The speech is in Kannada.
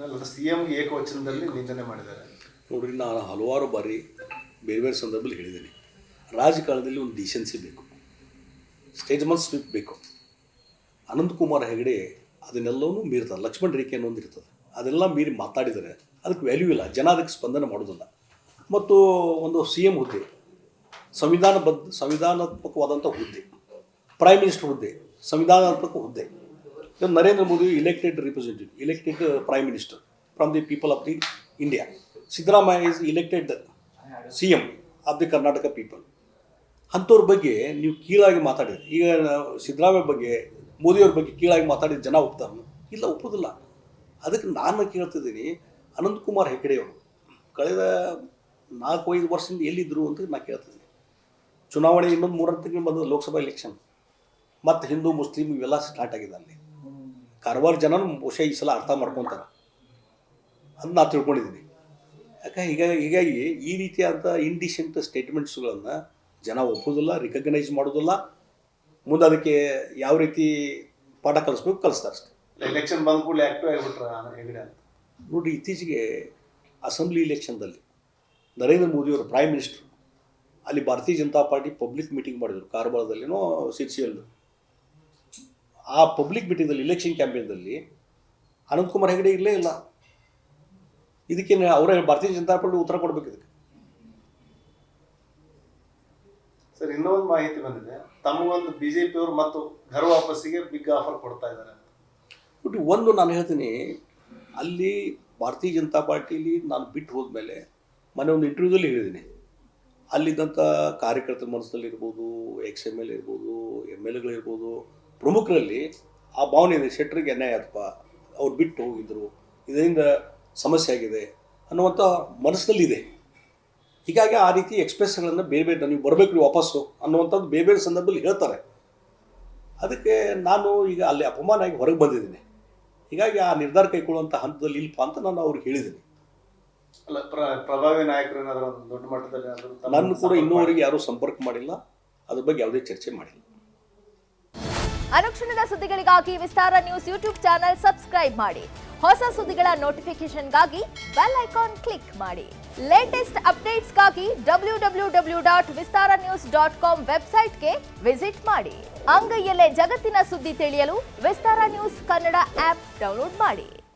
ನಿಟ್ಟಿನಲ್ಲಿ CM ಏಕವಚನದಲ್ಲಿ ನಿಂದನೆ ಮಾಡಿದ್ದಾರೆ. ನೋಡ್ರಿ, ನಾನು ಹಲವಾರು ಬಾರಿ ಬೇರೆ ಬೇರೆ ಸಂದರ್ಭದಲ್ಲಿ ಹೇಳಿದ್ದೀನಿ, ರಾಜಕಾರಣದಲ್ಲಿ ಒಂದು ಡಿಸೆನ್ಸಿ ಬೇಕು, ಸ್ಟೇಜ್ಮನ್ ಸ್ವಿಪ್ ಬೇಕು. ಅನಂತಕುಮಾರ್ ಹೆಗಡೆ ಅದನ್ನೆಲ್ಲವೂ ಮೀರ್ತಾರೆ. ಲಕ್ಷ್ಮಣ ರೇಖೆ ಅನ್ನೊಂದು ಇರ್ತದೆ, ಅದೆಲ್ಲ ಮೀರಿ ಮಾತಾಡಿದರೆ ಅದಕ್ಕೆ ವ್ಯಾಲ್ಯೂ ಇಲ್ಲ, ಜನ ಅದಕ್ಕೆ ಸ್ಪಂದನೆ ಮಾಡೋದಿಲ್ಲ. ಮತ್ತು ಒಂದು CM ಹುದ್ದೆ ಸಂವಿಧಾನಾತ್ಮಕವಾದಂಥ ಹುದ್ದೆ, ಪ್ರೈಮ್ ಮಿನಿಸ್ಟರ್ ಹುದ್ದೆ ಸಂವಿಧಾನಾತ್ಮಕ ಹುದ್ದೆ. Narendra Modi elected representative, elected prime minister from the people of the India. Siddaramaiah is elected CM of the Karnataka people. ಅಂಥವ್ರ ಬಗ್ಗೆ ನೀವು ಕೀಳಾಗಿ ಮಾತಾಡಿದ್ರಿ. ಈಗ ಸಿದ್ದರಾಮಯ್ಯ ಬಗ್ಗೆ, ಮೋದಿಯವ್ರ ಬಗ್ಗೆ ಕೀಳಾಗಿ ಮಾತಾಡಿದ ಜನ ಒಪ್ತಾರೆ? ಇಲ್ಲ, ಒಪ್ಪೋದಿಲ್ಲ. ಅದಕ್ಕೆ ನಾನು ಕೇಳ್ತಿದ್ದೀನಿ, ಅನಂತಕುಮಾರ್ ಹೆಗಡೆಯವರು ಕಳೆದ 4-5 ವರ್ಷದಿಂದ ಎಲ್ಲಿದ್ದರು ಅಂತ ನಾನು ಕೇಳ್ತಿದ್ದೀನಿ. ಚುನಾವಣೆ ಇನ್ನೊಂದು 3 ತಿಂಗಳು ಬಂದ ಲೋಕಸಭಾ ಎಲೆಕ್ಷನ್, ಮತ್ತು ಹಿಂದೂ ಮುಸ್ಲಿಂ ಇವೆಲ್ಲ ಸ್ಟಾರ್ಟ್ ಆಗಿದೆ. ಅಲ್ಲಿ ಕಾರವಾರ ಜನನೂ ಬಹುಶಃ ಈ ಸಲ ಅರ್ಥ ಮಾಡ್ಕೊತಾರೆ ಅಂತ ನಾನು ತಿಳ್ಕೊಂಡಿದ್ದೀನಿ. ಯಾಕೆ ಹೀಗಾಗಿ ಈ ರೀತಿಯಾದ ಇಂಡಿಸೆಂಟ್ ಸ್ಟೇಟ್ಮೆಂಟ್ಸ್ಗಳನ್ನು ಜನ ಒಪ್ಪೋದಿಲ್ಲ, ರಿಕಗ್ನೈಸ್ ಮಾಡೋದಿಲ್ಲ. ಮುಂದೆ ಅದಕ್ಕೆ ಯಾವ ರೀತಿ ಪಾಠ ಕಲಿಸ್ಬೇಕು ಕಲಿಸ್ತಾರೆ ಅಷ್ಟೇ. ಎಲೆಕ್ಷನ್ ಬಂದ ಕೂಡಲೇ ಆ್ಯಕ್ಟಿವ್ ಆಗಿಬಿಟ್ರೆ ಹೆಗಡೆ ಅಂತ ನೋಡಿರಿ, ಇತ್ತೀಚೆಗೆ ಅಸೆಂಬ್ಲಿ ಇಲೆಕ್ಷನ್ದಲ್ಲಿ ನರೇಂದ್ರ ಮೋದಿಯವರು ಪ್ರೈಮ್ ಮಿನಿಸ್ಟ್ರು ಅಲ್ಲಿ ಭಾರತೀಯ ಜನತಾ ಪಾರ್ಟಿ ಪಬ್ಲಿಕ್ ಮೀಟಿಂಗ್ ಮಾಡಿದರು, ಕಾರವಾರದಲ್ಲಿನೋ ಸಿರ್ಸಿಯಲ್ಲಿ. ಆ ಪಬ್ಲಿಕ್ ಮೀಟಿಂಗಲ್ಲಿ, ಇಲೆಕ್ಷನ್ ಕ್ಯಾಂಪೇನ್ದಲ್ಲಿ ಅನಂತಕುಮಾರ್ ಹೆಗಡೆ ಇರಲೇ ಇಲ್ಲ. ಇದಕ್ಕೇನು ಅವರೇ ಭಾರತೀಯ ಜನತಾ ಪಾರ್ಟಿ ಉತ್ತರ ಕೊಡಬೇಕು ಇದಕ್ಕೆ. ಸರ್, ಇನ್ನೊಂದು ಮಾಹಿತಿ ಬಂದಿದೆ, ತಮಗೊಂದು BJP ಅವರು ಮತ್ತು ಘರ್ ವಾಪಸ್ಸಿಗೆ ಬಿಗ್ ಆಫರ್ ಕೊಡ್ತಾ ಇದ್ದಾರೆ. ಬಟ್ ಒಂದು ನಾನು ಹೇಳ್ತೀನಿ, ಅಲ್ಲಿ ಭಾರತೀಯ ಜನತಾ ಪಾರ್ಟಿಲಿ ನಾನು ಬಿಟ್ಟು ಹೋದ್ಮೇಲೆ ಮೊನ್ನೆ ಒಂದು ಇಂಟರ್ವ್ಯೂದಲ್ಲಿ ಹೇಳಿದ್ದೀನಿ, ಅಲ್ಲಿದ್ದಂಥ ಕಾರ್ಯಕರ್ತರ ಮನಸ್ಸಲ್ಲಿರ್ಬೋದು, XML ಇರ್ಬೋದು, MLA ಗಳಿರ್ಬೋದು, ಪ್ರಮುಖರಲ್ಲಿ ಆ ಭಾವನೆ ಇದೆ, ಶೆಟ್ಟರಿಗೆ ಅನ್ಯಾಯ ಆತಪ್ಪ, ಅವ್ರು ಬಿಟ್ಟು ಹೋಗಿದ್ದರು, ಇದರಿಂದ ಸಮಸ್ಯೆ ಆಗಿದೆ ಅನ್ನುವಂಥ ಮನಸ್ಸಿನಲ್ಲಿದೆ. ಹೀಗಾಗಿ ಆ ರೀತಿ ಎಕ್ಸ್ಪ್ರೆಸ್ಗಳನ್ನು ಬೇರೆ ಬೇರೆ ನೀವು ಬರಬೇಕು ರೀ ವಾಪಸ್ಸು ಅನ್ನುವಂಥದ್ದು ಬೇರೆ ಬೇರೆ ಸಂದರ್ಭದಲ್ಲಿ ಹೇಳ್ತಾರೆ. ಅದಕ್ಕೆ ನಾನು ಈಗ ಅಲ್ಲಿ ಅಪಮಾನ ಆಗಿ ಹೊರಗೆ ಬಂದಿದ್ದೀನಿ. ಹೀಗಾಗಿ ಆ ನಿರ್ಧಾರ ಕೈಗೊಳ್ಳುವಂಥ ಹಂತದಲ್ಲಿ ಇಲ್ಪ ಅಂತ ನಾನು ಅವ್ರಿಗೆ ಹೇಳಿದ್ದೀನಿ. ಅಲ್ಲ, ಪ್ರಭಾವಿ ನಾಯಕರು ಏನಾದರೂ ಒಂದು ದೊಡ್ಡ ಮಟ್ಟದಲ್ಲಿ ನಾನು ಕೂಡ ಇನ್ನೂವರೆಗೆ ಯಾರೂ ಸಂಪರ್ಕ ಮಾಡಿಲ್ಲ, ಅದ್ರ ಬಗ್ಗೆ ಯಾವುದೇ ಚರ್ಚೆ ಮಾಡಿಲ್ಲ. ಅನುಕ್ಷಣದ ಸುದ್ದಿಗಳಿಗಾಗಿ ವಿಸ್ತಾರ ನ್ಯೂಸ್ ಯೂಟ್ಯೂಬ್ ಚಾನೆಲ್ ಸಬ್ಸ್ಕ್ರೈಬ್ ಮಾಡಿ. ಹೊಸ ಸುದ್ದಿಗಳ ನೋಟಿಫಿಕೇಶನ್ಗಾಗಿ ಬೆಲ್ ಐಕಾನ್ ಕ್ಲಿಕ್ ಮಾಡಿ. ಲೇಟೆಸ್ಟ್ ಅಪ್ಡೇಟ್ಸ್ಗಾಗಿ www.vistaranews.com ವೆಬ್ಸೈಟ್ಗೆ ವಿಸಿಟ್ ಮಾಡಿ. ಅಂಗೈಯಲ್ಲೇ ಜಗತ್ತಿನ ಸುದ್ದಿ ತಿಳಿಯಲು ವಿಸ್ತಾರ ನ್ಯೂಸ್ ಕನ್ನಡ ಆಪ್ ಡೌನ್ಲೋಡ್ ಮಾಡಿ.